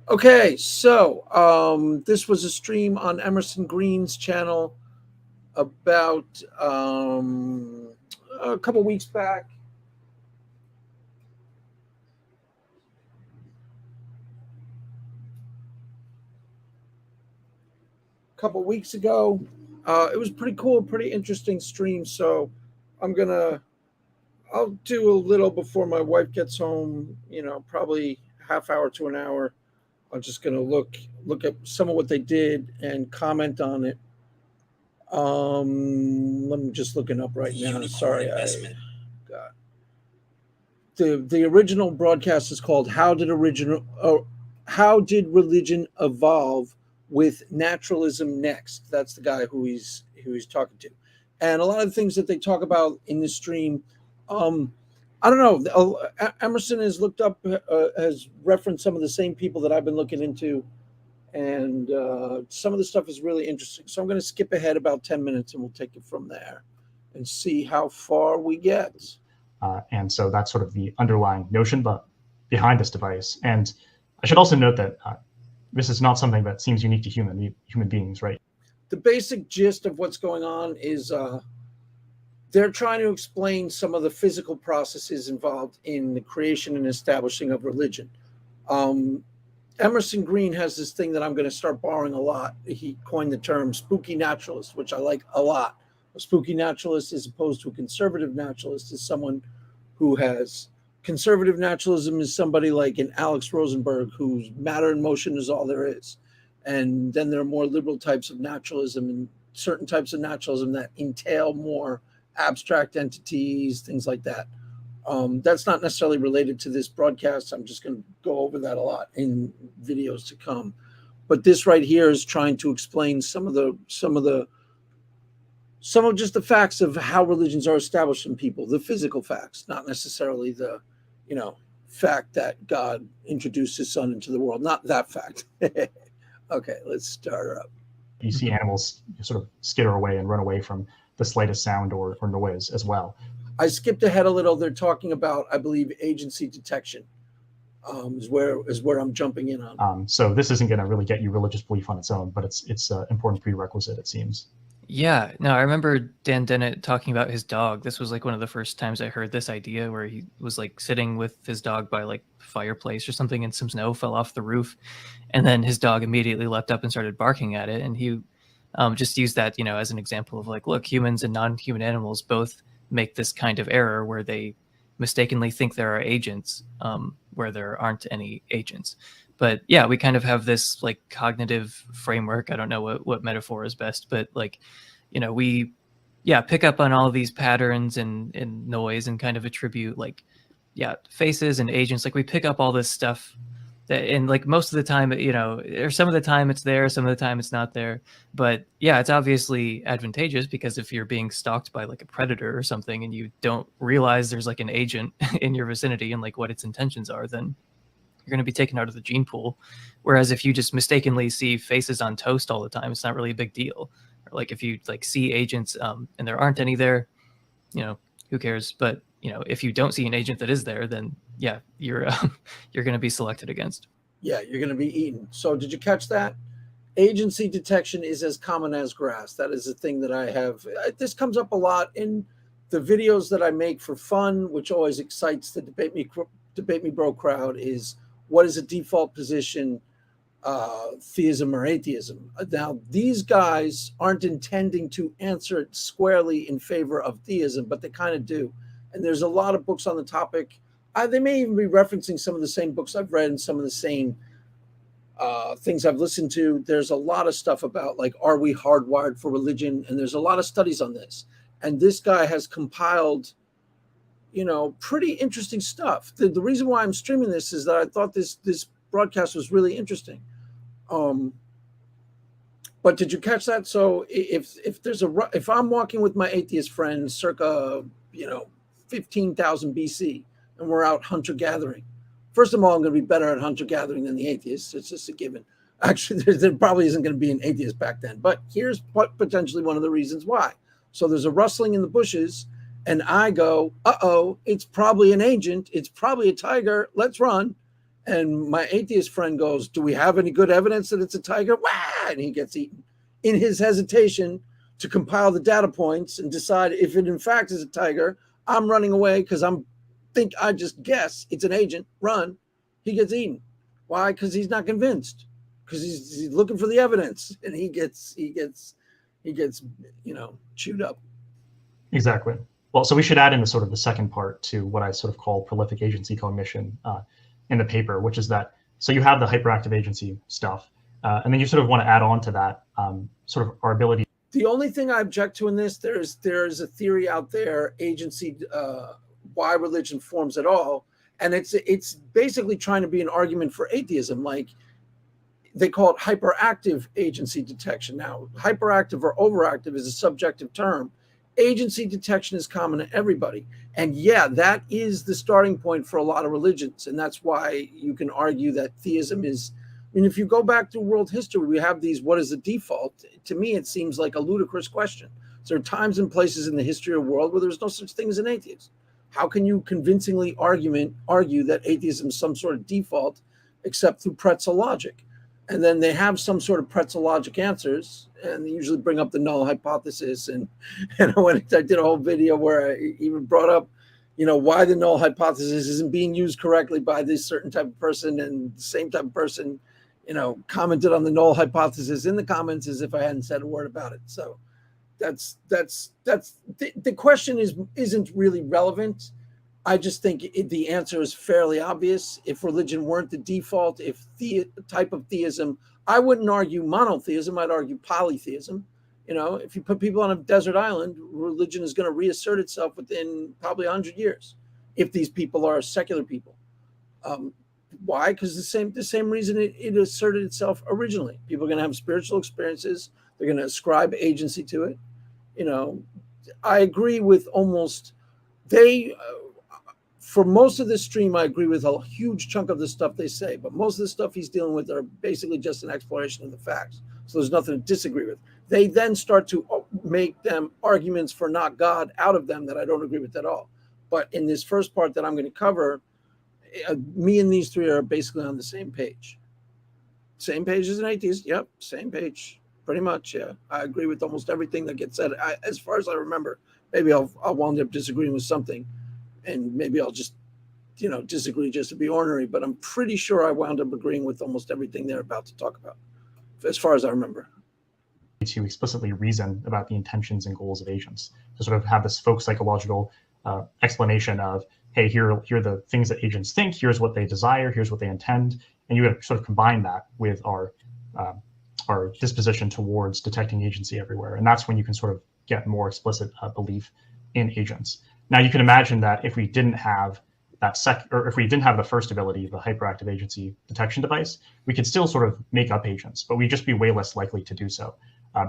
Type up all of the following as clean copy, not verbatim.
Okay, so this was a stream on Emerson Green's channel about a couple weeks back. A couple weeks ago. It was pretty cool, pretty interesting stream. So I'm gonna, I'll do a little before my wife gets home. Probably half hour to an hour. I'm just gonna look at some of what they did and comment on it. Let me just looking up right now. Sorry, I got the original broadcast is called How Did Religion Evolve with Naturalism Next. That's the guy who he's talking to, and a lot of the things that they talk about in this stream. Um, I don't know. Emerson has looked up, has referenced some of the same people that I've been looking into, and some of the stuff is really interesting. So I'm going to skip ahead about 10 minutes, and we'll take it from there and see how far we get. And so that's sort of the underlying notion behind this device. And I should also note that this is not something that seems unique to human beings, right? The basic gist of what's going on is they're trying to explain some of the physical processes involved in the creation and establishing of religion. Emerson Green has this thing that I'm going to start borrowing a lot. He coined the term spooky naturalist, which I like a lot. A spooky naturalist, as opposed to a conservative naturalist, is someone who has conservative naturalism is somebody like an Alex Rosenberg, whose matter and motion is all there is. And then there are more liberal types of naturalism and certain types of naturalism that entail more abstract entities, things like that. That's not necessarily related to this broadcast. I'm just going to go over that a lot in videos to come. But this right here is trying to explain some of just the facts of how religions are established in people, the physical facts, not necessarily the, fact that God introduced his son into the world. Not that fact. Okay, let's start her up. You see animals sort of skitter away and run away from the slightest sound or noise as well. I skipped ahead a little. They're talking about, I believe, agency detection is where I'm jumping in on. So this isn't going to really get you religious belief on its own, but it's an important prerequisite, it seems. Yeah, no, I remember Dan Dennett talking about his dog. This was like one of the first times I heard this idea, where he was like sitting with his dog by like fireplace or something, and some snow fell off the roof, and then his dog immediately leapt up and started barking at it. And he just used that, as an example of like, look, humans and non-human animals both make this kind of error where they mistakenly think there are agents where there aren't any agents. But yeah, we kind of have this like cognitive framework. I don't know what metaphor is best, but like, we pick up on all of these patterns and noise and kind of attribute like, faces and agents. Like we pick up all this stuff and like most of the time, or some of the time it's there, some of the time it's not there. But yeah, it's obviously advantageous, because if you're being stalked by like a predator or something and you don't realize there's like an agent in your vicinity and like what its intentions are, then you're going to be taken out of the gene pool. Whereas if you just mistakenly see faces on toast all the time, it's not really a big deal. Or like if you like see agents and there aren't any there, who cares? But if you don't see an agent that is there, then yeah, you're going to be selected against. Yeah, you're going to be eaten. So did you catch that? Agency detection is as common as grass. That is a thing that I have. This comes up a lot in the videos that I make for fun, which always excites the Debate Me Bro crowd, is what is a default position, theism or atheism? Now, these guys aren't intending to answer it squarely in favor of theism, but they kind of do. And there's a lot of books on the topic. They may even be referencing some of the same books I've read and some of the same things I've listened to. There's a lot of stuff about like, are we hardwired for religion? And there's a lot of studies on this. And this guy has compiled, pretty interesting stuff. The reason why I'm streaming this is that I thought this broadcast was really interesting. But did you catch that? So if I'm walking with my atheist friend circa 15,000 BC, and we're out hunter gathering, first of all, I'm going to be better at hunter gathering than the atheists. It's just a given. Actually, there probably isn't going to be an atheist back then. But here's potentially one of the reasons why. So there's a rustling in the bushes, and I go, uh-oh, it's probably an agent. It's probably a tiger. Let's run. And my atheist friend goes, do we have any good evidence that it's a tiger? Wah! And he gets eaten. In his hesitation to compile the data points and decide if it in fact is a tiger, I'm running away because I just guess it's an agent. Run. He gets eaten. Why? Because he's not convinced. Because he's looking for the evidence, and he gets chewed up. Exactly. Well, so we should add in the sort of the second part to what I sort of call prolific agency cognition in the paper, which is that, so you have the hyperactive agency stuff, and then you sort of want to add on to that sort of our ability. The only thing I object to in this, there's a theory out there, agency, why religion forms at all, and it's basically trying to be an argument for atheism. Like, they call it hyperactive agency detection. Now, hyperactive or overactive is a subjective term. Agency detection is common to everybody. And yeah, that is the starting point for a lot of religions. And that's why you can argue that theism is, I mean, if you go back to world history, we have these, what is the default? To me, it seems like a ludicrous question. So there are times and places in the history of the world where there's no such thing as an atheist. How can you convincingly argue that atheism is some sort of default except through pretzel logic? And then they have some sort of pretzel logic answers, and they usually bring up the null hypothesis. And when I did a whole video where I even brought up, why the null hypothesis isn't being used correctly by this certain type of person, and the same type of person, commented on the null hypothesis in the comments as if I hadn't said a word about it. So that's the question isn't really relevant. I just think the answer is fairly obvious. If religion weren't the default, if the type of theism, I wouldn't argue monotheism, I'd argue polytheism. If you put people on a desert island, religion is going to reassert itself within probably 100 years if these people are secular people. Why? Because the same reason it asserted itself originally. People are going to have spiritual experiences. They're going to ascribe agency to it. I agree with almost for most of this stream, I agree with a huge chunk of the stuff they say, but most of the stuff he's dealing with are basically just an exploration of the facts. So there's nothing to disagree with. They then start to make them arguments for not God out of them that I don't agree with at all. But in this first part that I'm going to cover, me and these three are basically on the same page. Same page as an atheist. Yep, same page. Pretty much, yeah. I agree with almost everything that gets said. As far as I remember, maybe I'll wind up disagreeing with something. And maybe I'll just, disagree just to be ornery. But I'm pretty sure I wound up agreeing with almost everything they're about to talk about, as far as I remember. To explicitly reason about the intentions and goals of agents, to sort of have this folk psychological explanation of, hey, here are the things that agents think, here's what they desire, here's what they intend. And you got to sort of combine that with our disposition towards detecting agency everywhere. And that's when you can sort of get more explicit belief in agents. Now, you can imagine that if we didn't have if we didn't have the first ability, the hyperactive agency detection device, we could still sort of make up agents, but we'd just be way less likely to do so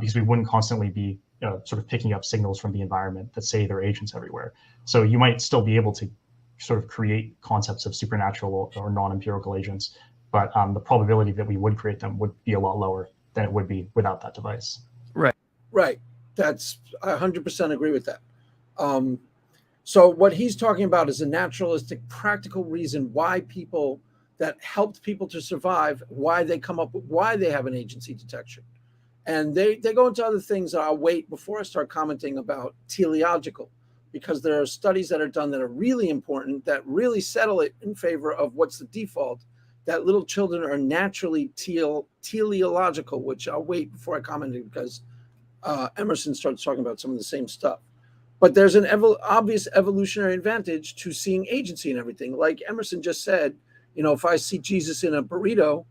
because we wouldn't constantly be sort of picking up signals from the environment that say there are agents everywhere. So you might still be able to sort of create concepts of supernatural or non-empirical agents, but the probability that we would create them would be a lot lower than it would be without that device. Right. That's, I 100% agree with that. So what he's talking about is a naturalistic, practical reason why people that helped people to survive, why they come up with, why they have an agency detection. And they go into other things that I'll wait before I start commenting about teleological, because there are studies that are done that are really important, that really settle it in favor of what's the default, that little children are naturally teleological, which I'll wait before I comment because Emerson starts talking about some of the same stuff. But there's an obvious evolutionary advantage to seeing agency in everything. Like Emerson just said, if I see Jesus in a burrito,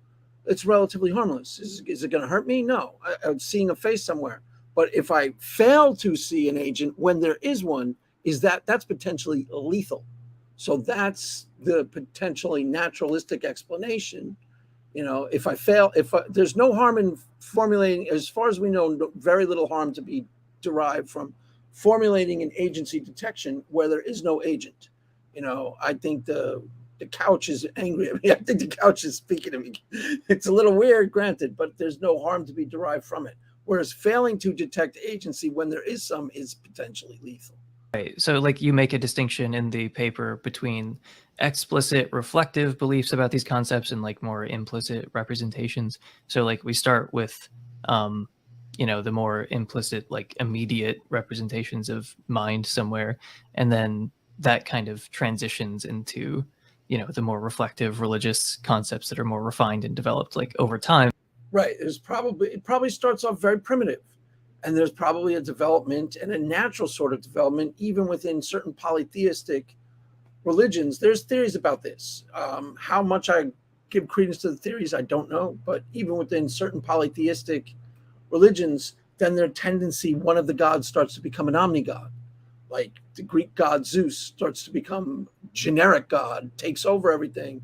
it's relatively harmless. Is it going to hurt me? No. I'm seeing a face somewhere. But if I fail to see an agent when there is one, that's potentially lethal. So that's the potentially naturalistic explanation. There's no harm in formulating, as far as we know, very little harm to be derived from formulating an agency detection where there is no agent. I think the couch is angry at me. I think the couch is speaking to me. It's a little weird, granted, but there's no harm to be derived from it. Whereas failing to detect agency when there is some is potentially lethal. Right. So like you make a distinction in the paper between explicit reflective beliefs about these concepts and like more implicit representations. So like we start with the more implicit, like immediate representations of mind somewhere, and then that kind of transitions into the more reflective religious concepts that are more refined and developed like over time. Right. It probably starts off very primitive. And there's probably a development and a natural sort of development, even within certain polytheistic religions. There's theories about this. How much I give credence to the theories, I don't know. But even within certain polytheistic religions, then their tendency, one of the gods starts to become an omnigod. Like the Greek god Zeus starts to become generic god, takes over everything,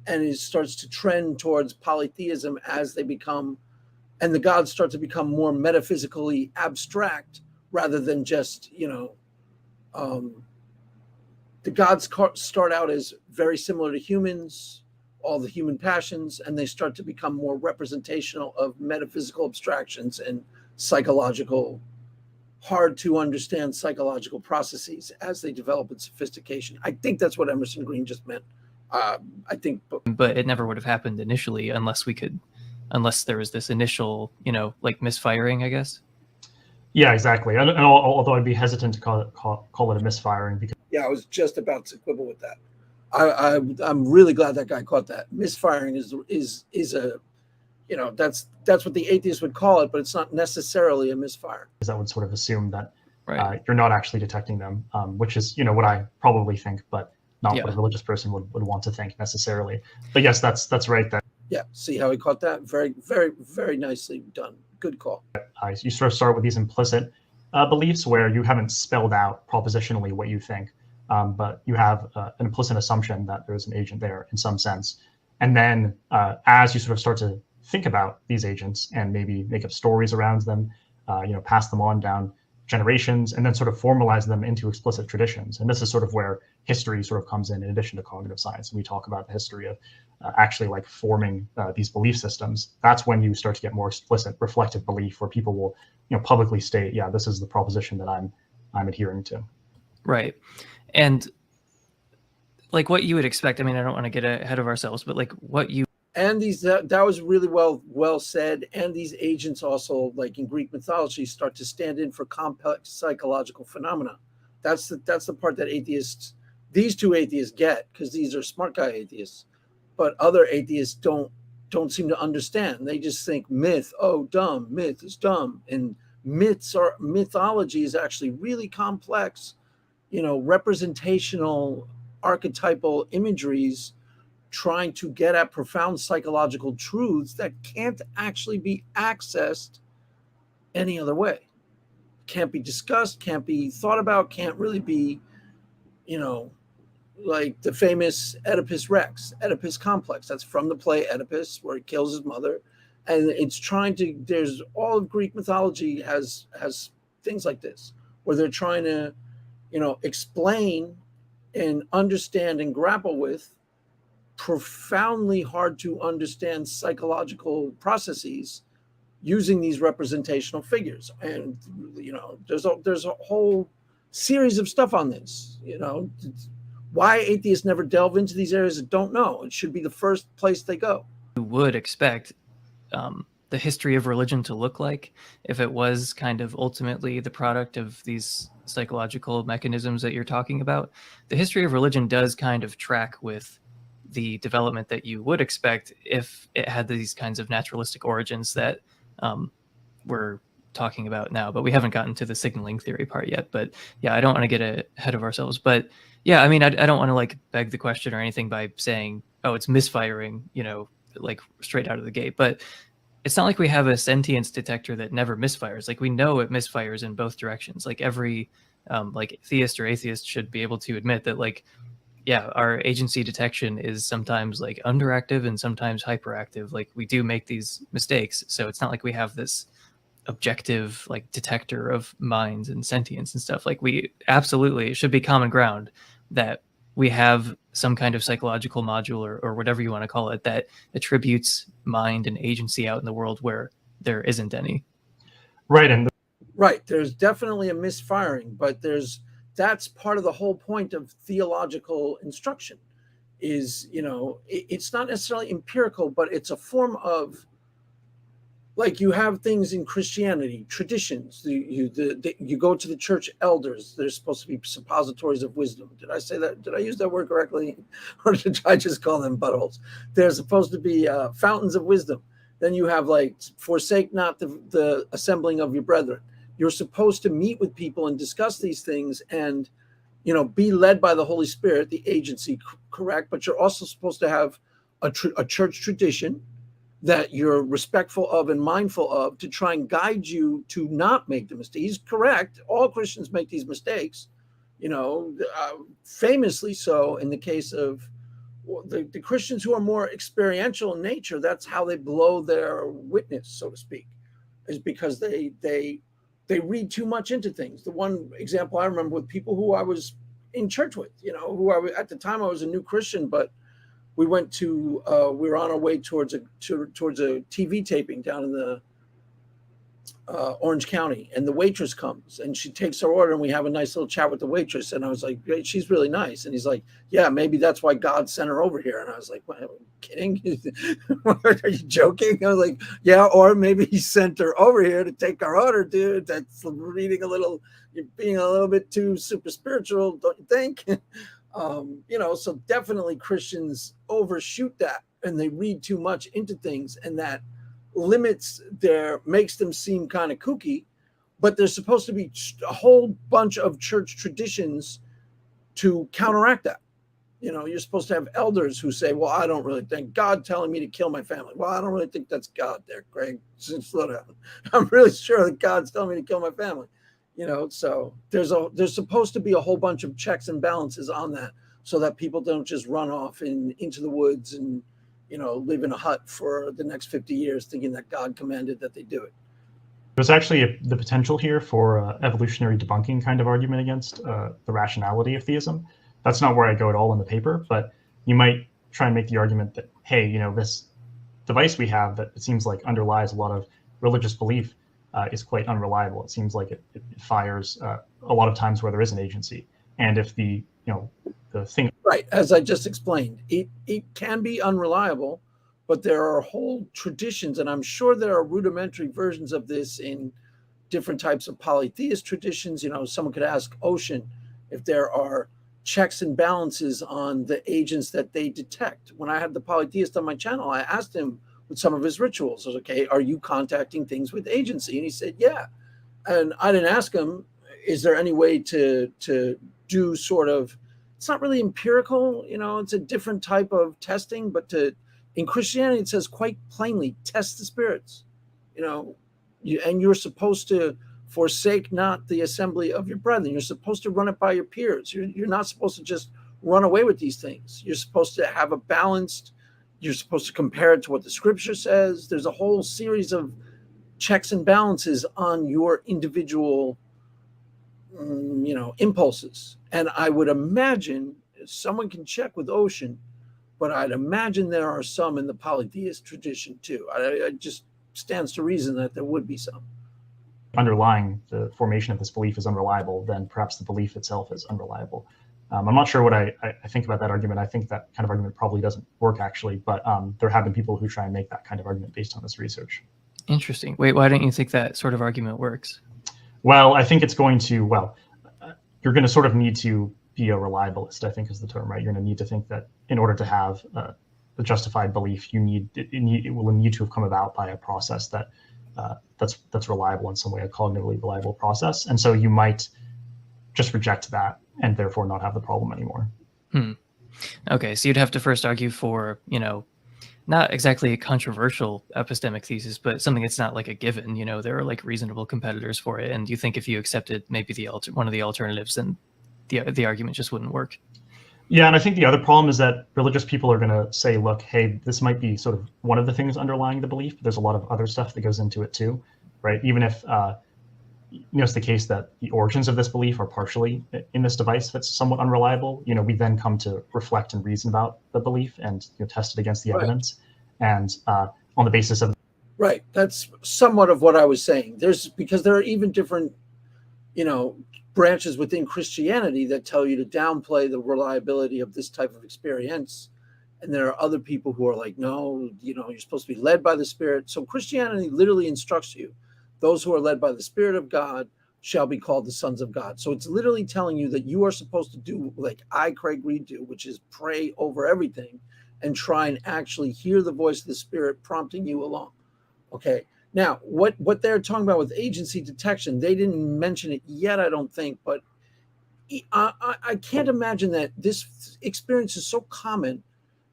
and it starts to trend towards polytheism as they become, and the gods start to become more metaphysically abstract rather than just, the gods start out as very similar to humans, all the human passions, and they start to become more representational of metaphysical abstractions and psychological, hard to understand psychological processes as they develop in sophistication. I think that's what Emerson Green just meant. But it never would have happened initially unless there was this initial, like misfiring, I guess. Yeah, exactly. And although I'd be hesitant to call it a misfiring, because I was just about to quibble with that. I'm really glad that guy caught that. Misfiring is a, that's what the atheist would call it, but it's not necessarily a misfire. that would sort of assume that Right. you're not actually detecting them, which is what I probably think, but not Yeah. what a religious person would want to think necessarily. But yes, that's right. That Yeah, see how he caught that? Very, very, very nicely done. Good call. you sort of start with these implicit beliefs where you haven't spelled out propositionally what you think, but you have an implicit assumption that there's an agent there in some sense. And then as you sort of start to think about these agents and maybe make up stories around them, pass them on down generations, and then sort of formalize them into explicit traditions. And this is sort of where history sort of comes in addition to cognitive science. And we talk about the history of actually like forming these belief systems. That's when you start to get more explicit reflective belief where people will publicly state, yeah, this is the proposition that I'm adhering to. Right. And like what you would expect, I mean, I don't want to get ahead of ourselves, but like what you And that was really well said. And these agents also, like in Greek mythology, start to stand in for complex psychological phenomena. That's the part that these two atheists get, because these are smart guy atheists, but other atheists don't seem to understand. They just think myth, oh, dumb, myth is dumb. And mythology is actually really complex, representational, archetypal imageries trying to get at profound psychological truths that can't actually be accessed any other way. Can't be discussed, can't be thought about, can't really be, like the famous Oedipus Rex, Oedipus complex. That's from the play Oedipus, where he kills his mother. And it's there's all of Greek mythology has things like this, where they're trying to, explain and understand and grapple with profoundly hard to understand psychological processes using these representational figures. And there's a whole series of stuff on this. Why atheists never delve into these areas, I don't know. It should be the first place they go. would expect the history of religion to look like if it was kind of ultimately the product of these psychological mechanisms that you're talking about. The history of religion does kind of track with the development that you would expect if it had these kinds of naturalistic origins that we're talking about now. But we haven't gotten to the signaling theory part yet. But yeah, I don't want to get ahead of ourselves. But yeah, I mean, I don't want to like beg the question or anything by saying, oh, it's misfiring, like straight out of the gate. But it's not like we have a sentience detector that never misfires. Like we know it misfires in both directions. Like every like theist or atheist should be able to admit that, like, yeah, our agency detection is sometimes like underactive and sometimes hyperactive. Like we do make these mistakes. So it's not like we have this objective like detector of minds and sentience and stuff. Like we absolutely, it should be common ground that we have some kind of psychological module or whatever you want to call it that attributes mind and agency out in the world where there isn't any. Right. And right, there's definitely a misfiring, but there's that's part of the whole point of theological instruction is, it's not necessarily empirical, but it's a form of, like, you have things in Christianity, traditions. You go to the church elders. There's supposed to be suppositories of wisdom. Did I say that? Did I use that word correctly? Or did I just call them buttholes? There's supposed to be fountains of wisdom. Then you have, like, forsake not the assembling of your brethren. You're supposed to meet with people and discuss these things and, be led by the Holy Spirit, the agency, correct? But you're also supposed to have a church tradition that you're respectful of and mindful of to try and guide you to not make the mistake. He's correct. All Christians make these mistakes, famously so in the case of the Christians who are more experiential in nature. That's how they blow their witness, so to speak, is because they read too much into things. The one example I remember with people who I was in church with, at the time I was a new Christian, but we went to we were on our way towards a TV taping down in the Orange County, and the waitress comes and she takes our order, and we have a nice little chat with the waitress, and I was like, she's really nice. And he's like, yeah, maybe that's why God sent her over here. And I was like, what, are you kidding? Are you joking? I was like, yeah, or maybe he sent her over here to take our order, dude. That's you're being a little bit too super spiritual, don't you think? So definitely Christians overshoot that, and they read too much into things, and that makes them seem kind of kooky. But there's supposed to be a whole bunch of church traditions to counteract that. You're supposed to have elders who say, well, I don't really think God telling me to kill my family. Well, I don't really think that's God there, Greg. Slow down. I'm really sure that God's telling me to kill my family. So there's supposed to be a whole bunch of checks and balances on that, so that people don't just run off into the woods and, live in a hut for the next 50 years thinking that God commanded that they do it. There's actually the potential here for evolutionary debunking kind of argument against the rationality of theism. That's not where I go at all in the paper, but you might try and make the argument that, hey, this device we have that it seems like underlies a lot of religious belief is quite unreliable. It seems like it fires a lot of times where there is an agency. And if the thing... Right, as I just explained, it can be unreliable, but there are whole traditions, and I'm sure there are rudimentary versions of this in different types of polytheist traditions. Someone could ask Ocean if there are checks and balances on the agents that they detect. When I had the polytheist on my channel, I asked him with some of his rituals, I was okay, are you contacting things with agency? And he said, yeah. And I didn't ask him, is there any way to do sort of, it's not really empirical, it's a different type of testing, but in Christianity, it says quite plainly, test the spirits, and you're supposed to forsake not the assembly of your brethren. You're supposed to run it by your peers. You're not supposed to just run away with these things. You're supposed to have a balanced, you're supposed to compare it to what the scripture says. There's a whole series of checks and balances on your individual, impulses. And I would imagine, someone can check with Ocean, but I'd imagine there are some in the polytheist tradition too. I just stands to reason that there would be some. Underlying the formation of this belief is unreliable, then perhaps the belief itself is unreliable. I'm not sure what I think about that argument. I think that kind of argument probably doesn't work, actually, but there have been people who try and make that kind of argument based on this research. Interesting. Wait, why don't you think that sort of argument works? Well, I think it's going to, you're going to sort of need to be a reliabilist, I think is the term, right? You're going to need to think that in order to have a justified belief, it will need to have come about by a process that's reliable in some way, a cognitively reliable process. And so you might just reject that and therefore not have the problem anymore. Okay, so you'd have to first argue for, not exactly a controversial epistemic thesis, but something that's not like a given. There are like reasonable competitors for it, and you think if you accepted maybe one of the alternatives, then the argument just wouldn't work. Yeah, and I think the other problem is that religious people are going to say, look, hey, this might be sort of one of the things underlying the belief. There's a lot of other stuff that goes into it too, right? Even if it's the case that the origins of this belief are partially in this device that's somewhat unreliable, we then come to reflect and reason about the belief and test it against the evidence. And on the basis of... Right, that's somewhat of what I was saying. Because there are even different, branches within Christianity that tell you to downplay the reliability of this type of experience. And there are other people who are like, no, you're supposed to be led by the Spirit. So Christianity literally instructs you, those who are led by the Spirit of God shall be called the sons of God. So it's literally telling you that you are supposed to do like I, Craig Reed, do, which is pray over everything and try and actually hear the voice of the Spirit prompting you along. Okay. Now, what they're talking about with agency detection, they didn't mention it yet, I don't think, but I can't imagine that this experience is so common,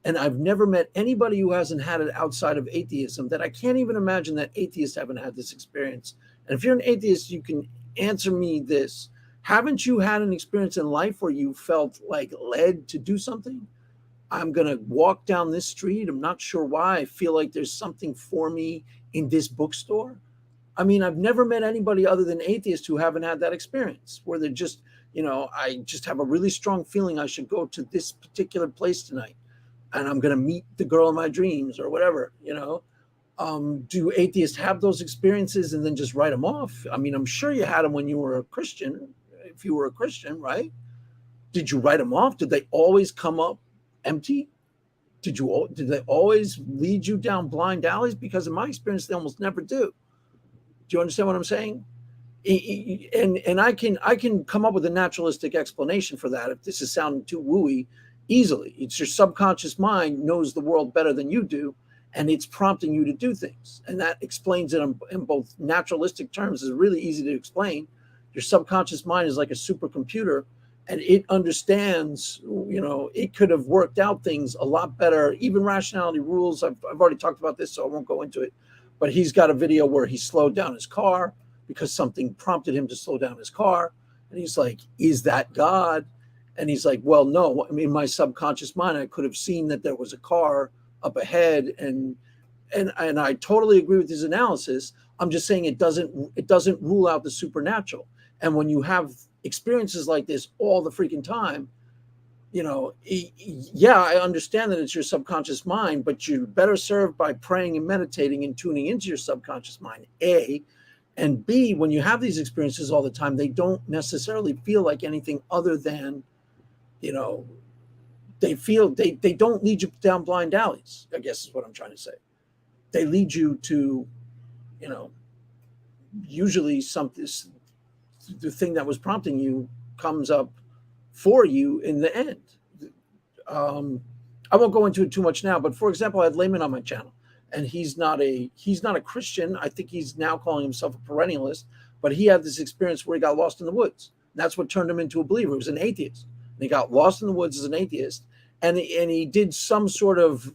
and I've never met anybody who hasn't had it outside of atheism, that I can't even imagine that atheists haven't had this experience. And if you're an atheist, you can answer me this. Haven't you had an experience in life where you felt like led to do something? I'm going to walk down this street. I'm not sure why. I feel like there's something for me in this bookstore. I mean, I've never met anybody other than atheists who haven't had that experience where they're just, I just have a really strong feeling I should go to this particular place tonight and I'm going to meet the girl of my dreams or whatever, Do atheists have those experiences and then just write them off? I mean, I'm sure you had them when you were a Christian, if you were a Christian, right? Did you write them off? Did they always come up empty? Did they always lead you down blind alleys? Because in my experience, they almost never do. Do you understand what I'm saying? And I can come up with a naturalistic explanation for that if this is sounding too wooey easily. It's your subconscious mind knows the world better than you do, and it's prompting you to do things. And that explains it in both naturalistic terms. Is really easy to explain. Your subconscious mind is like a supercomputer, and it understands, it could have worked out things a lot better. Even rationality rules. I've already talked about this, so I won't go into it. But he's got a video where he slowed down his car because something prompted him to slow down his car. And he's like, is that God? And he's like, well, no, in my subconscious mind, I could have seen that there was a car up ahead. And I totally agree with his analysis. I'm just saying it doesn't rule out the supernatural. And when you have experiences like this all the freaking time, I understand that it's your subconscious mind, but you're better served by praying and meditating and tuning into your subconscious mind, A. And B, when you have these experiences all the time, they don't necessarily feel like anything other than, they don't lead you down blind alleys, I guess is what I'm trying to say. They lead you to, usually the thing that was prompting you comes up for you in the end. I won't go into it too much now, but for example, I had Layman on my channel, and he's not a Christian. I think he's now calling himself a perennialist, but he had this experience where he got lost in the woods. That's what turned him into a believer. He was an atheist. And he got lost in the woods as an atheist, and he did some sort of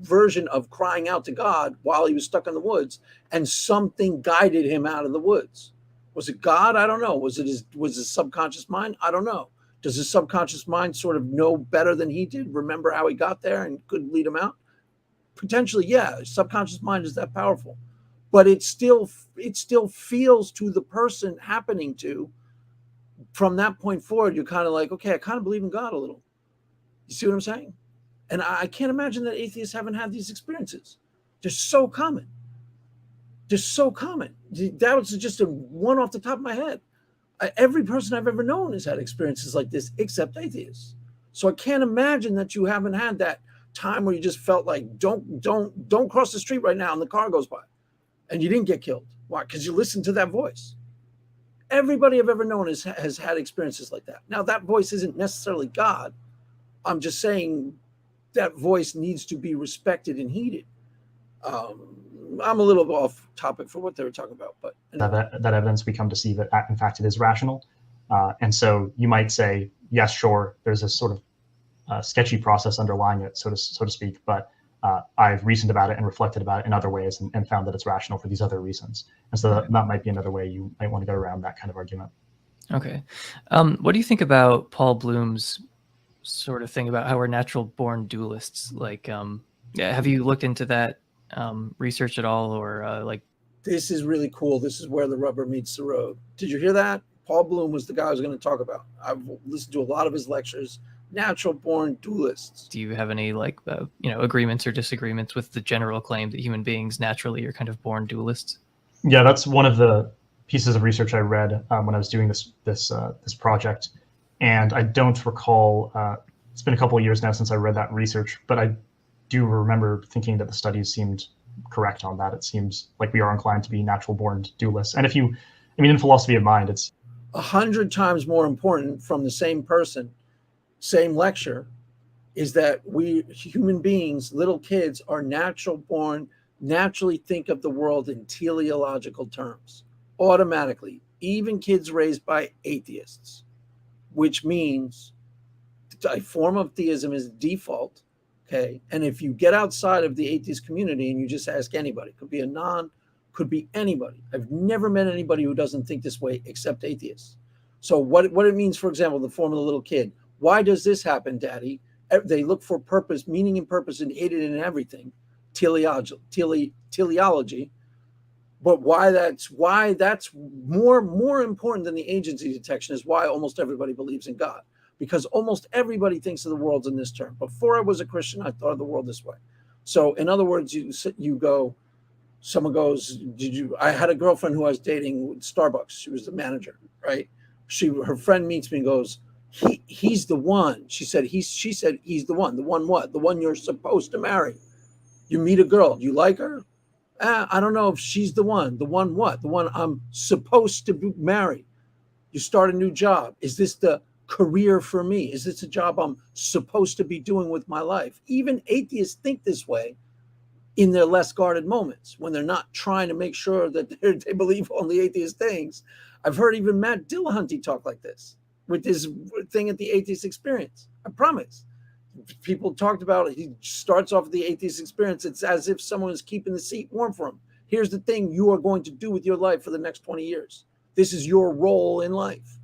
version of crying out to God while he was stuck in the woods, and something guided him out of the woods. Was it God? I don't know. Was it his subconscious mind? I don't know. Does his subconscious mind sort of know better than he did? Remember how he got there and could lead him out? Potentially, yeah. His subconscious mind is that powerful, but it still feels to the person happening to. From that point forward, you're kind of like, okay, I kind of believe in God a little. You see what I'm saying? And I can't imagine that atheists haven't had these experiences. They're so common. They're so common. That was just a one off the top of my head. Every person I've ever known has had experiences like this, except atheists. So I can't imagine that you haven't had that time where you just felt like, don't cross the street right now and the car goes by, and you didn't get killed. Why? Because you listened to that voice. Everybody I've ever known has had experiences like that. Now, that voice isn't necessarily God. I'm just saying that voice needs to be respected and heeded. I'm a little off topic for what they were talking about, but that evidence, we come to see that in fact it is rational. And so you might say, yes, sure, there's this sort of sketchy process underlying it, so to speak, but I've reasoned about it and reflected about it in other ways and found that it's rational for these other reasons. And so that might be another way you might want to go around that kind of argument. Okay. What do you think about Paul Bloom's sort of thing about how we're natural born dualists? Like, have you looked into that research at all, or This is really cool. This is where the rubber meets the road. Did you hear that? Paul Bloom was the guy I was going to talk about. I've listened to a lot of his lectures. Natural born dualists. Do you have any agreements or disagreements with the general claim that human beings naturally are kind of born dualists? Yeah, that's one of the pieces of research I read when I was doing this project, and I don't recall. It's been a couple of years now since I read that research, but I do remember thinking that the studies seemed correct on that. It seems like we are inclined to be natural-born dualists, and in philosophy of mind, it's 100 times more important from the same person, same lecture, is that we human beings, little kids, are natural born, naturally think of the world in teleological terms, automatically, even kids raised by atheists, which means a form of theism is default. Okay. And if you get outside of the atheist community and you just ask anybody, could be could be anybody. I've never met anybody who doesn't think this way except atheists. So what it means, for example, the form of the little kid. Why does this happen, Daddy? They look for purpose, meaning and purpose, and hate it in everything. Teleology. But why that's more important than the agency detection is why almost everybody believes in God. Because almost everybody thinks of the world in this term. Before I was a Christian, I thought of the world this way. So in other words, someone goes, I had a girlfriend who I was dating with Starbucks. She was the manager, right? Her friend meets me and goes, he's the one. She said he's the one. The one what? The one you're supposed to marry. You meet a girl, you like her? I don't know if she's the one. The one what? The one I'm supposed to marry. You start a new job. Is this the career for me? Is this a job I'm supposed to be doing with my life? Even atheists think this way in their less guarded moments when they're not trying to make sure that they believe only atheist things. I've heard even Matt Dillahunty talk like this with his thing at the Atheist Experience. I promise. People talked about it. He starts off the Atheist Experience. It's as if someone is keeping the seat warm for him. Here's the thing you are going to do with your life for the next 20 years. This is your role in life.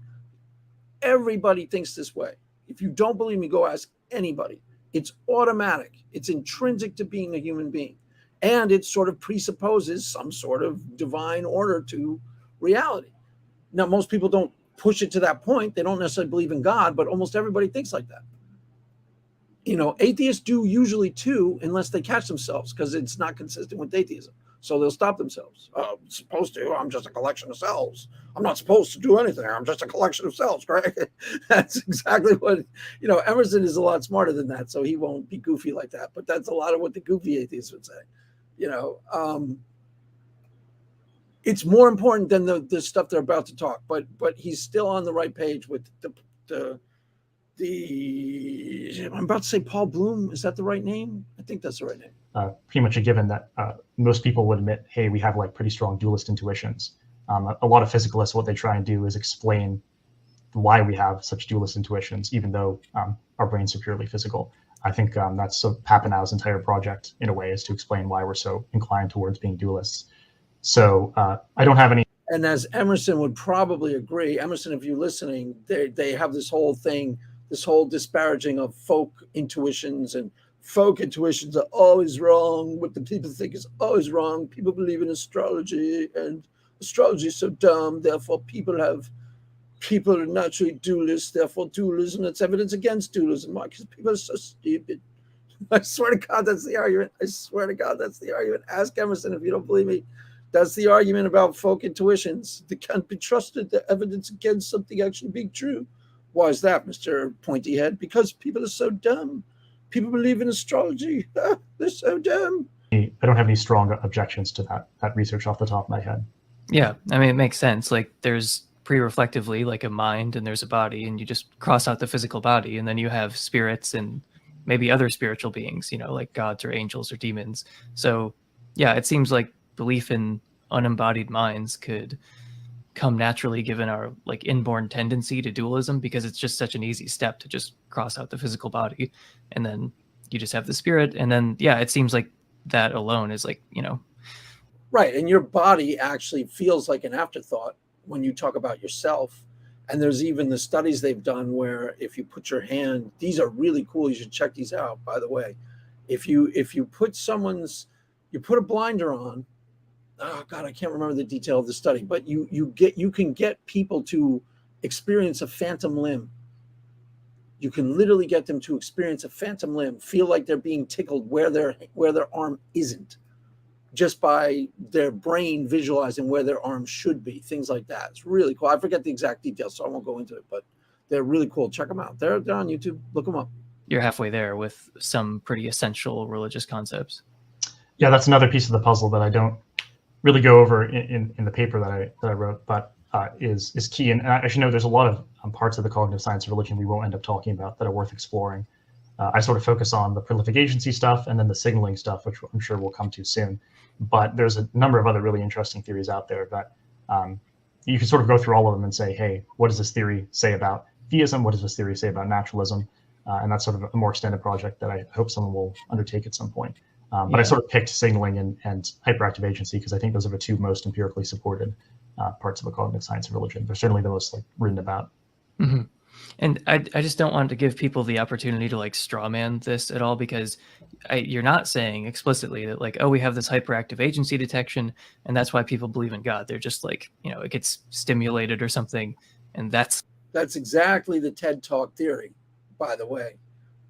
Everybody thinks this way. If you don't believe me, go ask anybody. It's automatic. It's intrinsic to being a human being. And it sort of presupposes some sort of divine order to reality. Now, most people don't push it to that point. They don't necessarily believe in God, but almost everybody thinks like that. Atheists do usually too, unless they catch themselves, because it's not consistent with atheism. So they'll stop themselves. Oh, I'm supposed to. I'm just a collection of cells. I'm not supposed to do anything. I'm just a collection of cells, right? That's exactly what, Emerson is a lot smarter than that, so he won't be goofy like that. But that's a lot of what the goofy atheists would say. It's more important than the stuff they're about to talk. But he's still on the right page with the I'm about to say Paul Bloom. Is that the right name? I think that's the right name. Pretty much a given that most people would admit, hey, we have like pretty strong dualist intuitions. A lot of physicalists, what they try and do is explain why we have such dualist intuitions, even though our brains are purely physical. I think that's Papanow's entire project, in a way, is to explain why we're so inclined towards being dualists. So I don't have any. And as Emerson would probably agree, Emerson, if you're listening, they have this whole thing, this whole disparaging of folk intuitions, and folk intuitions are always wrong. What the people think is always wrong. People believe in astrology, and astrology is so dumb. Therefore, people are naturally dualists. Therefore, dualism, that's evidence against dualism. Because people are so stupid. I swear to God, that's the argument. I swear to God, that's the argument. Ask Emerson if you don't believe me. That's the argument about folk intuitions. They can't be trusted. The evidence against something actually being true. Why is that, Mr. Pointy Head? Because people are so dumb. People believe in astrology. They're so dumb. I don't have any strong objections to that research off the top of my head. Yeah, I mean, it makes sense. Like, there's pre-reflectively like a mind and there's a body, and you just cross out the physical body, and then you have spirits and maybe other spiritual beings, like gods or angels or demons. So yeah, it seems like belief in unembodied minds could come naturally given our like inborn tendency to dualism, because it's just such an easy step to just cross out the physical body and then you just have the spirit. And then yeah, it seems like that alone is like, right. And your body actually feels like an afterthought when you talk about yourself. And there's even the studies they've done where if you put your hand, these are really cool, you should check these out, by the way. If you put you put a blinder on, oh God, I can't remember the detail of the study, but you can get people to experience a phantom limb. You can literally get them to experience a phantom limb, feel like they're being tickled where their arm isn't. just by their brain visualizing where their arms should be, things like that. It's really cool. I forget the exact details, so I won't go into it, but they're really cool. Check them out. They're on YouTube. Look them up. You're halfway there with some pretty essential religious concepts. Yeah, that's another piece of the puzzle that I don't really go over in the paper that I wrote, but is key. And I should know there's a lot of parts of the cognitive science of religion we won't end up talking about that are worth exploring. I sort of focus on the prolific agency stuff and then the signaling stuff, which I'm sure we'll come to soon. But there's a number of other really interesting theories out there that you can sort of go through all of them and say, hey, what does this theory say about theism? What does this theory say about naturalism? And that's sort of a more extended project that I hope someone will undertake at some point. But I sort of picked signaling and hyperactive agency because I think those are the two most empirically supported parts of the cognitive science of religion. They're certainly the most written about. Mm-hmm. And I just don't want to give people the opportunity to like straw man this at all, because you're not saying explicitly that like, oh, we have this hyperactive agency detection and that's why people believe in God. They're just like, it gets stimulated or something. And that's exactly the TED Talk theory, by the way.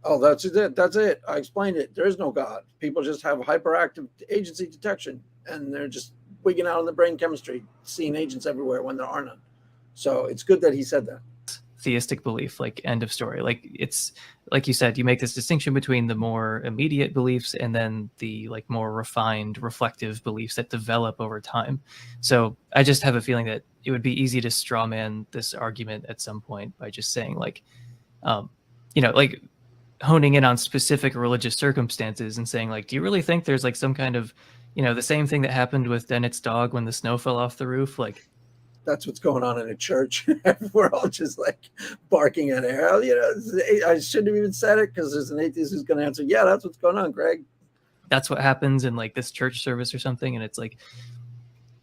Oh, that's it. That's it. I explained it. There is no God. People just have hyperactive agency detection, and they're just wigging out on the brain chemistry, seeing agents everywhere when there are none. So it's good that he said that. Theistic belief, like end of story. Like it's like you said, you make this distinction between the more immediate beliefs and then the like more refined, reflective beliefs that develop over time. So I just have a feeling that it would be easy to straw man this argument at some point by just saying like, like honing in on specific religious circumstances and saying like, do you really think there's like some kind of, the same thing that happened with Dennett's dog when the snow fell off the roof? Like, that's what's going on in a church. We're all just like barking at air. I shouldn't have even said it because there's an atheist who's going to answer, yeah, that's what's going on, Greg. That's what happens in like this church service or something. And it's like,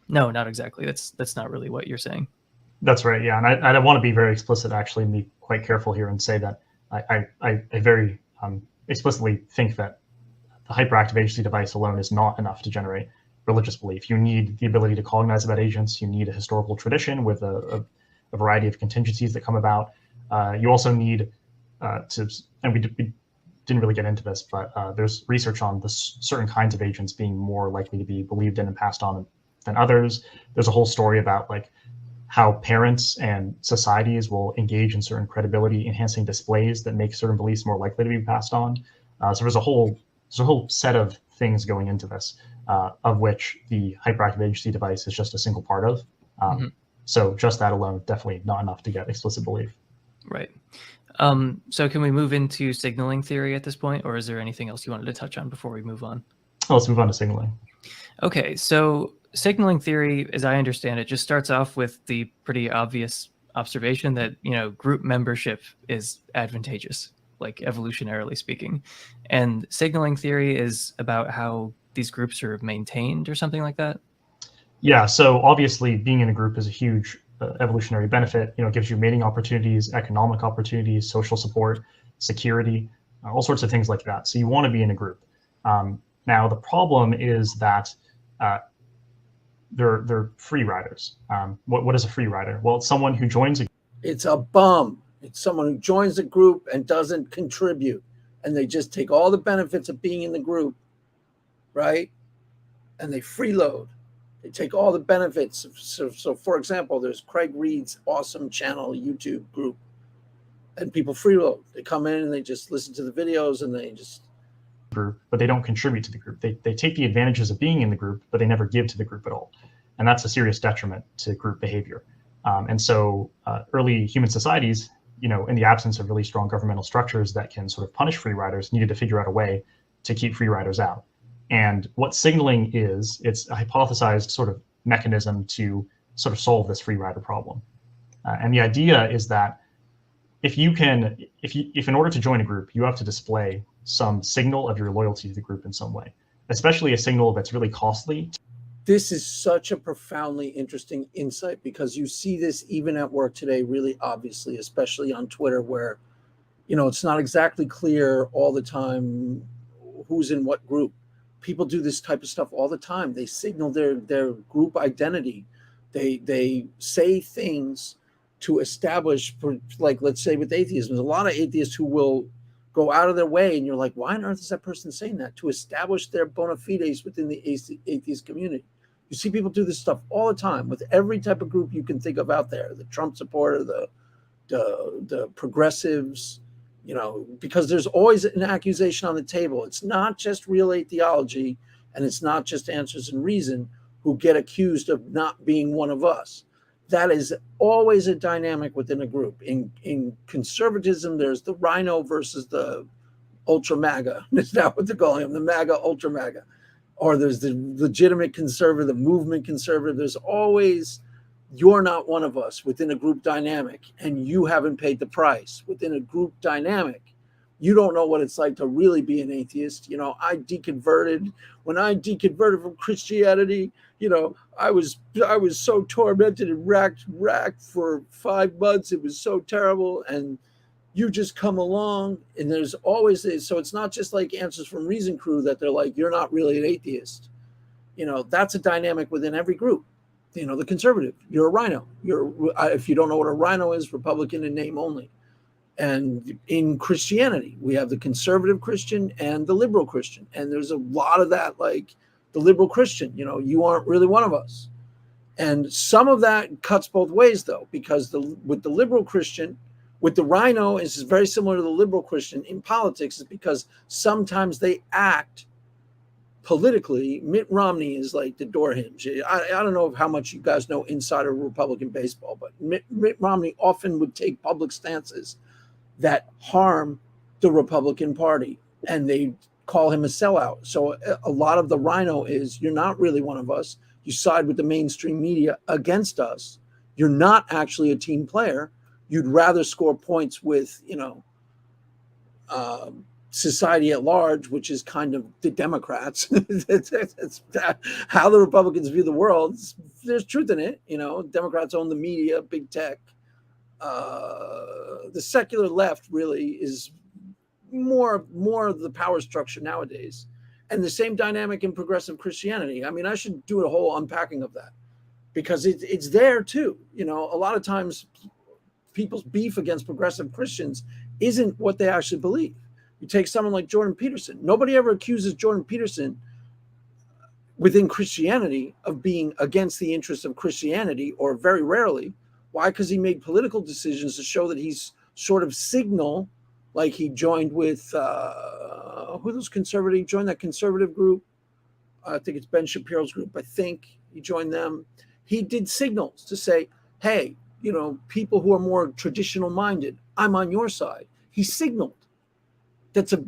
no, not exactly. That's not really what you're saying. That's right. Yeah. And I want to be very explicit, actually, and be quite careful here and say that I very explicitly think that the hyperactive agency device alone is not enough to generate religious belief. You need the ability to cognize about agents. You need a historical tradition with a variety of contingencies that come about. You also need and we didn't really get into this, but there's research on the certain kinds of agents being more likely to be believed in and passed on than others. There's a whole story about like how parents and societies will engage in certain credibility enhancing displays that make certain beliefs more likely to be passed on. So there's a whole set of things going into this, of which the hyperactive agency device is just a single part of. So just that alone, definitely not enough to get explicit belief. Right. So can we move into signaling theory at this point, or is there anything else you wanted to touch on before we move on? Let's move on to signaling. Okay, so signaling theory, as I understand it, just starts off with the pretty obvious observation that, group membership is advantageous, like evolutionarily speaking. And signaling theory is about how these groups are maintained or something like that? Yeah, so obviously being in a group is a huge evolutionary benefit. It gives you mating opportunities, economic opportunities, social support, security, all sorts of things like that. So you want to be in a group. Now, the problem is that they're free riders. What is a free rider? Well, it's someone who joins a. It's a bum. It's someone who joins the group and doesn't contribute, and they just take all the benefits of being in the group, right? And they freeload. They take all the benefits. So for example, there's Craig Reed's awesome channel YouTube group, and people freeload. They come in and they just listen to the videos and they just. Group, but they don't contribute to the group. They take the advantages of being in the group, but they never give to the group at all. And that's a serious detriment to group behavior. And so early human societies, in the absence of really strong governmental structures that can sort of punish free riders, needed to figure out a way to keep free riders out. And what signaling is, it's a hypothesized sort of mechanism to sort of solve this free rider problem. And the idea is that if in order to join a group, you have to display some signal of your loyalty to the group in some way, especially a signal that's really costly. This is such a profoundly interesting insight because you see this even at work today, really obviously, especially on Twitter, where, it's not exactly clear all the time who's in what group. People do this type of stuff all the time. They signal their group identity. They say things to establish, like, let's say with atheism, there's a lot of atheists who will go out of their way, and you're like, why on earth is that person saying that? To establish their bona fides within the atheist community. You see people do this stuff all the time with every type of group you can think of out there, the Trump supporter, the progressives, because there's always an accusation on the table. It's not just real atheology, and it's not just answers and reason who get accused of not being one of us. That is always a dynamic within a group. In conservatism, there's the rhino versus the ultra MAGA. Is that what they're calling them? The MAGA, ultra MAGA. Or there's the legitimate conservative, the movement conservative. There's always, you're not one of us within a group dynamic, and you haven't paid the price. Within a group dynamic, you don't know what it's like to really be an atheist. When I deconverted from Christianity, I was so tormented and racked for 5 months. It was so terrible. And you just come along, and there's always this. So it's not just like Answers from Reason crew that they're like, you're not really an atheist. That's a dynamic within every group. The conservative, you're a rhino. If you don't know what a rhino is, Republican in name only. And in Christianity, we have the conservative Christian and the liberal Christian. And there's a lot of that, like the liberal Christian, you aren't really one of us. And some of that cuts both ways, though, because with the liberal Christian, with the rhino, is very similar to the liberal Christian in politics, is because sometimes they act politically. Mitt Romney is like the door hinge. I don't know how much you guys know inside of Republican baseball, but Mitt Romney often would take public stances that harm the Republican Party, and they call him a sellout. So a lot of the rhino is, you're not really one of us. You side with the mainstream media against us. You're not actually a team player. You'd rather score points with, society at large, which is kind of the Democrats. It's how the Republicans view the world. There's truth in it. Democrats own the media, big tech. The secular left really is more of the power structure nowadays, and the same dynamic in progressive Christianity. I mean, I should do a whole unpacking of that, because it's there too. A lot of times people's beef against progressive Christians isn't what they actually believe. You take someone like Jordan Peterson. Nobody ever accuses Jordan Peterson within Christianity of being against the interests of Christianity, or very rarely. Why? Because he made political decisions to show that he's sort of signal, like he joined with he joined that conservative group. I think it's Ben Shapiro's group. I think he joined them. He did signals to say, hey, people who are more traditional minded, I'm on your side. He signaled.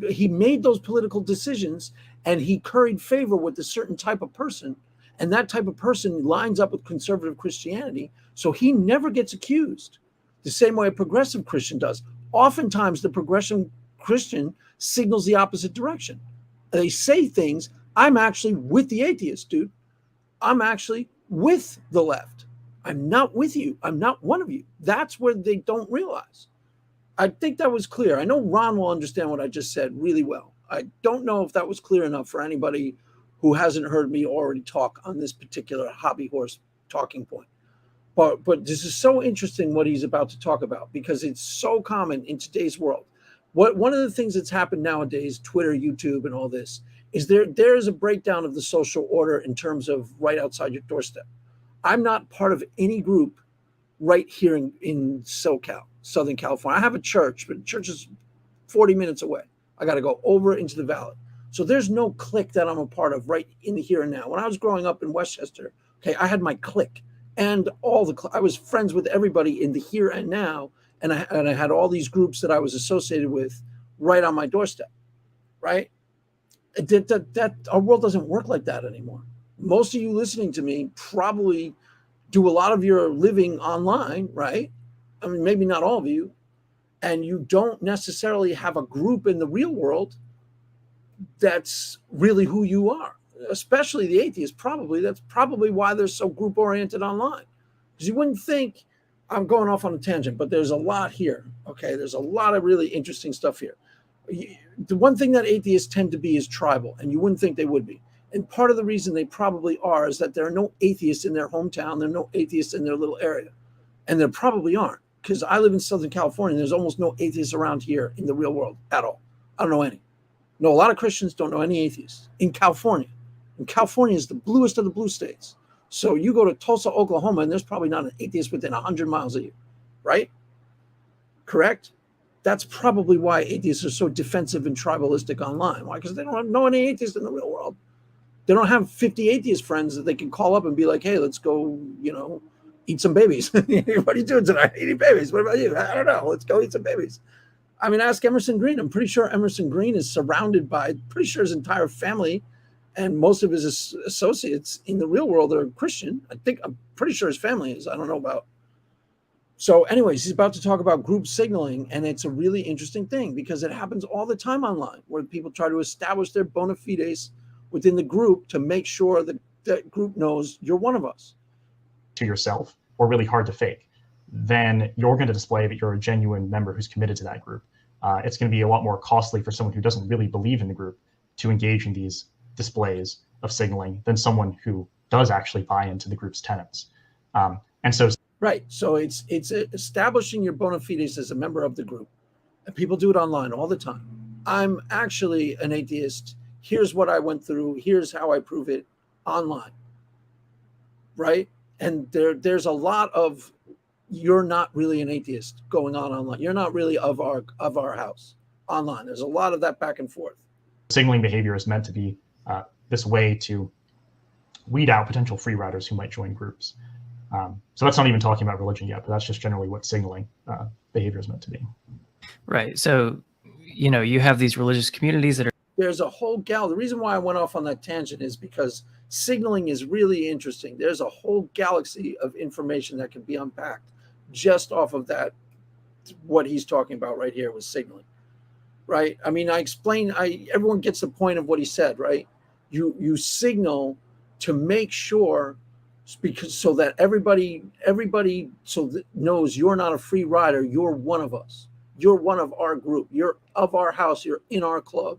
He made those political decisions, and he curried favor with a certain type of person. And that type of person lines up with conservative Christianity. So he never gets accused the same way a progressive Christian does. Oftentimes, the progressive Christian signals the opposite direction. They say things, I'm actually with the atheist, dude. I'm actually with the left. I'm not with you. I'm not one of you. That's where they don't realize. I think that was clear. I know Ron will understand what I just said really well. I don't know if that was clear enough for anybody who hasn't heard me already talk on this particular hobby horse talking point. But this is so interesting what he's about to talk about, because it's so common in today's world. One of the things that's happened nowadays, Twitter, YouTube, and all this, is there is a breakdown of the social order in terms of right outside your doorstep. I'm not part of any group right here in SoCal, Southern California. I have a church, but the church is 40 minutes away. I got to go over into the valley. So there's no clique that I'm a part of right in the here and now. When I was growing up in Westchester, I had my clique, and I was friends with everybody in the here and now, and I had all these groups that I was associated with right on my doorstep, right? That our world doesn't work like that anymore. Most of you listening to me probably do a lot of your living online, right? I mean, maybe not all of you, and you don't necessarily have a group in the real world that's really who you are, especially the atheists. That's probably why they're so group oriented online, because you wouldn't think, I'm going off on a tangent, but there's a lot here. Okay, there's a lot of really interesting stuff here. The one thing that atheists tend to be is tribal, and you wouldn't think they would be. And part of the reason they probably are is that there are no atheists in their hometown. There are no atheists in their little area, and there probably aren't, because I live in Southern California and there's almost no atheists around here in the real world at all. I don't know any. No, a lot of Christians don't know any atheists in California. And California is the bluest of the blue states. So you go to Tulsa, Oklahoma, and there's probably not an atheist within 100 miles of you, right? Correct? That's probably why atheists are so defensive and tribalistic online. Why? Because they don't know any atheists in the real world. They don't have 50 atheist friends that they can call up and be like, hey, let's go, eat some babies. What are you doing tonight? Eating babies. What about you? I don't know. Let's go eat some babies. I mean, ask Emerson Green. I'm pretty sure Emerson Green is surrounded by, pretty sure his entire family and most of his associates in the real world are Christian. I'm pretty sure his family is. I don't know about. So anyways, he's about to talk about group signaling, and it's a really interesting thing because it happens all the time online where people try to establish their bona fides within the group to make sure that that group knows you're one of us. To yourself, or really hard to fake, then you're going to display that you're a genuine member who's committed to that group. It's going to be a lot more costly for someone who doesn't really believe in the group to engage in these displays of signaling than someone who does actually buy into the group's tenets. And so Right. So it's establishing your bona fides as a member of the group. And people do it online all the time. I'm actually an atheist. Here's what I went through. Here's how I prove it online. Right. And there's a lot of you're not really an atheist going on online. You're not really of our house online. There's a lot of that back and forth. signaling behavior is meant to be this way to weed out potential free riders who might join groups. So that's not even talking about religion yet, but that's just generally what signaling behavior is meant to be. Right. So, you have these religious communities that are. There's a whole the reason why I went off on that tangent is because signaling is really interesting. There's a whole galaxy of information that can be unpacked just off of that, what he's talking about right here with signaling, right? I mean, everyone gets the point of what he said, right? You signal to make sure, because so that everybody knows you're not a free rider, you're one of us. You're one of our group. You're of our house. You're in our club.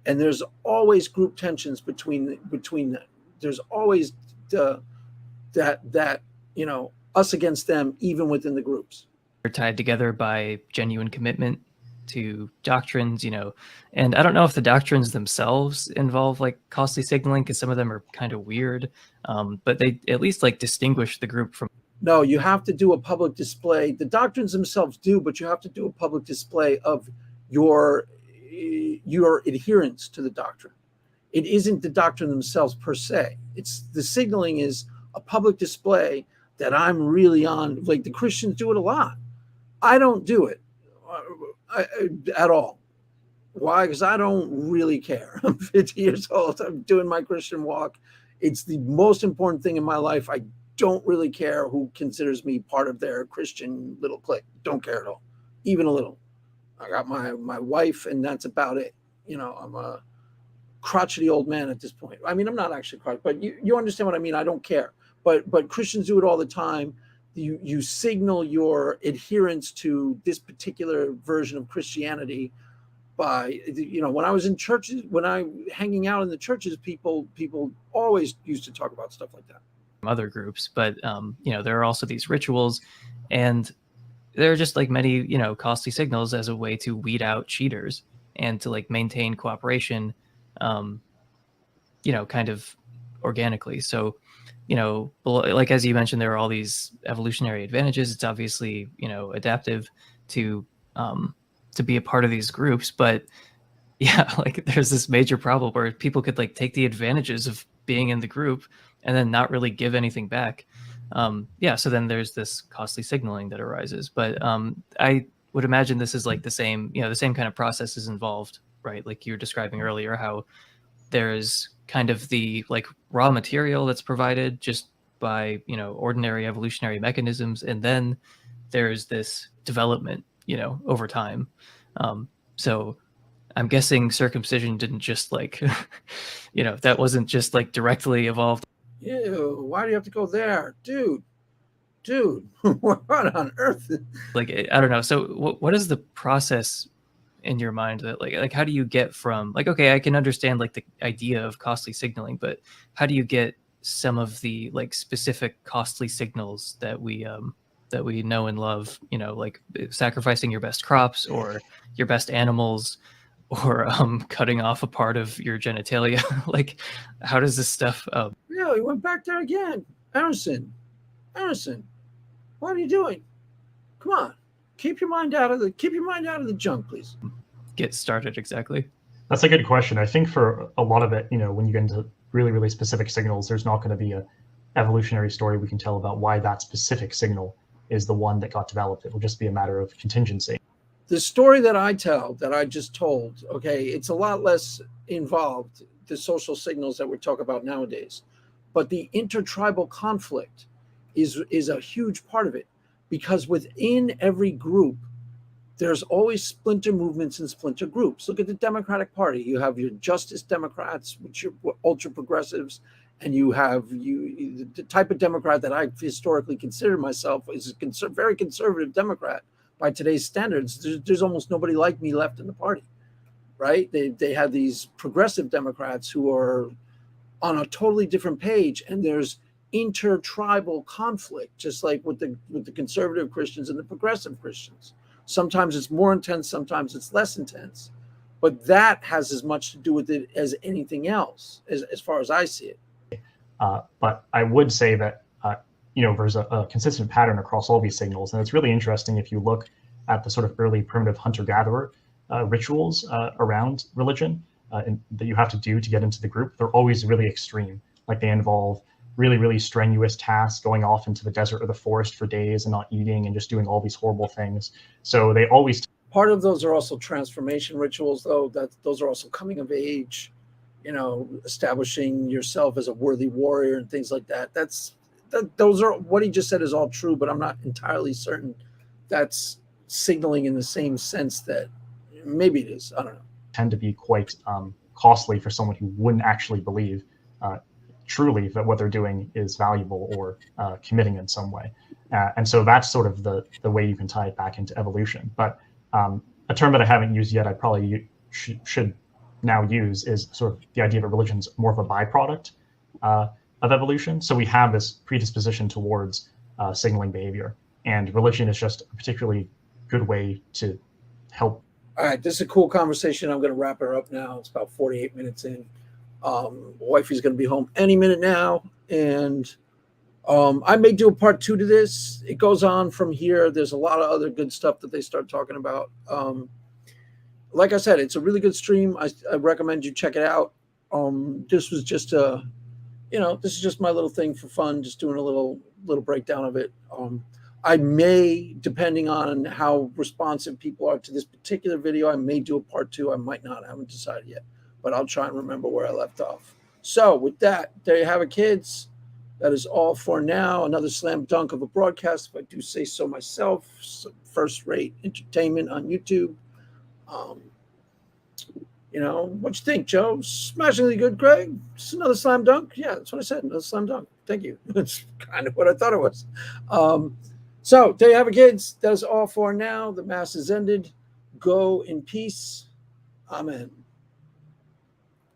And there's always group tensions between them. There's always that us against them, even within the groups. They're tied together by genuine commitment to doctrines, and I don't know if the doctrines themselves involve like costly signaling, because some of them are kind of weird, but they at least like distinguish the group from. No, you have to do a public display. The doctrines themselves do, but you have to do a public display of your adherence to the doctrine. It isn't the doctrine themselves per se. It's the signaling is a public display that I'm really on. Like the Christians do it a lot. I don't do it at all. Why? Because I don't really care. I'm 50 years old. I'm doing my Christian walk. It's the most important thing in my life. I don't really care who considers me part of their Christian little clique. Don't care at all, even a little. I got my wife, and that's about it. I'm a crotchety old man at this point. I mean, I'm not actually crotchety, but you understand what I mean. I don't care. But Christians do it all the time. You signal your adherence to this particular version of Christianity by, when I was in churches, when I'm hanging out in the churches, people always used to talk about stuff like that. Other groups, but there are also these rituals, and there are just like many costly signals as a way to weed out cheaters and to like maintain cooperation, kind of organically. So, like as you mentioned, there are all these evolutionary advantages. It's obviously adaptive to be a part of these groups, but yeah, like there's this major problem where people could like take the advantages of being in the group and then not really give anything back. So then there's this costly signaling that arises. But I would imagine this is like the same kind of process is involved, right? Like you were describing earlier, how there's kind of the like raw material that's provided just by, ordinary evolutionary mechanisms. And then there's this development, over time. So I'm guessing circumcision didn't just like, that wasn't just like directly evolved. Ew, why do you have to go there? Dude, what on earth? Like, I don't know. So what is the process in your mind that like how do you get from like, okay, I can understand like the idea of costly signaling, but how do you get some of the like specific costly signals that we that we know and love, you know, like sacrificing your best crops or your best animals, or cutting off a part of your genitalia. Like, how does this stuff Yeah, he went back there again. Emerson, what are you doing? Come on, keep your mind out of the junk, please. get started exactly? That's a good question. I think for a lot of it, you know, when you get into really, really specific signals, there's not going to be a evolutionary story we can tell about why that specific signal is the one that got developed. It will just be a matter of contingency. The story that I tell, that I just told, okay, it's a lot less involved, the social signals that we're talking about nowadays. But the intertribal conflict is a huge part of it, because within every group, there's always splinter movements and splinter groups. Look at the Democratic Party. You have your Justice Democrats, which are ultra progressives, and you have the type of Democrat that I historically consider myself is a very conservative Democrat by today's standards. There's almost nobody like me left in the party, right? They have these progressive Democrats who are on a totally different page, and there's intertribal conflict, just like with the conservative Christians and the progressive Christians. Sometimes it's more intense, sometimes it's less intense, but that has as much to do with it as anything else, as far as I see it. But I would say that you know, there's a consistent pattern across all these signals, and it's really interesting if you look at the sort of early primitive hunter-gatherer rituals around religion and that you have to do to get into the group. They're always really extreme. Like, they involve really, really strenuous tasks, going off into the desert or the forest for days and not eating and just doing all these horrible things. So they always part of those are also transformation rituals, though, that those are also coming of age, you know, establishing yourself as a worthy warrior and things like that. Those are, what he just said is all true, but I'm not entirely certain that's signaling in the same sense that maybe it is. I don't know. Tend to be quite costly for someone who wouldn't actually believe truly that what they're doing is valuable or committing in some way. And so that's sort of the way you can tie it back into evolution. But a term that I haven't used yet, I probably should now use, is sort of the idea that religion's more of a byproduct of evolution. So we have this predisposition towards signaling behavior, and religion is just a particularly good way to help. All right, this is a cool conversation. I'm going to wrap her up now. It's about 48 minutes in. Wifey's going to be home any minute now, and I may do a part 2 to this. It goes on from here. There's a lot of other good stuff that they start talking about. Like I said, it's a really good stream. I recommend you check it out. This was just this is just my little thing for fun, just doing a little breakdown of it. I may, depending on how responsive people are to this particular video, I may do a part 2. I might not. I haven't decided yet, but I'll try and remember where I left off. So with that, there you have it, kids. That is all for now. Another slam dunk of a broadcast, if I do say so myself. First-rate entertainment on YouTube. What you think, Joe? Smashingly good, Greg. Just another slam dunk. Yeah, that's what I said. Another slam dunk. Thank you. That's kind of what I thought it was. So there you have it, kids. That is all for now. The mass is ended. Go in peace. Amen.